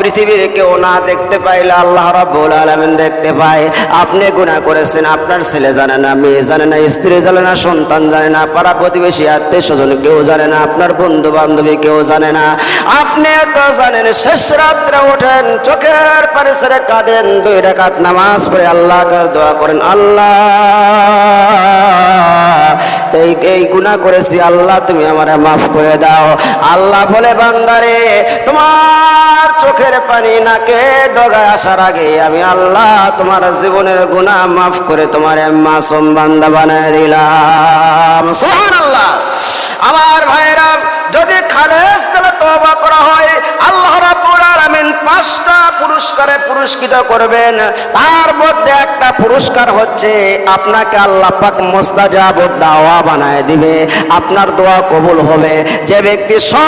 পৃথিবীর কেউ না দেখতে পাইলে আল্লাহ রাব্বুল আলামিন দেখতে পায়। আপনি গুনাহ করেছেন, আপনার ছেলে জানে না, মেয়ে জানে না, স্ত্রী জানে না, সন্তান জানে না, পাড়া প্রতিবেশী আত্মীয় স্বজন কেউ জানে না, আপনার বন্ধু বান্ধবী কেউ জানে না। আপনি তো জানেন, শেষ রাত্রে ওঠেন, চোখের পানি ছেড়ে কাঁদেন, 2 রাকাত নামাজ পড়ে আল্লাহর কাছে দোয়া করেন, আল্লাহ এই গুনাহ করেছি, আল্লাহ তুমি আমারে মাফ করে দাও। আল্লাহ বলে, বান্দারে তোমার চোখের পানি নাকে ডগায় আসার আগে আমি আল্লাহ তোমার জীবনের গুনাহ মাফ করে তোমার মাসুম বান্দা বানায় দিলাম। সুবহানাল্লাহ। আমার ভাইরা, যদি খালেস দিলে তওবা করা হয়, আল্লাহ রাব্বুল আলামিন 5টা পুরস্কারে পুরস্কৃত করবেন। তার মধ্যে একটা পুরস্কার হচ্ছে আপনাকে আল্লাহ পাক মুস্তাজাবুদ দাওয়া বানায় দিবে, আপনার দোয়া কবুল হবে। যে ব্যক্তি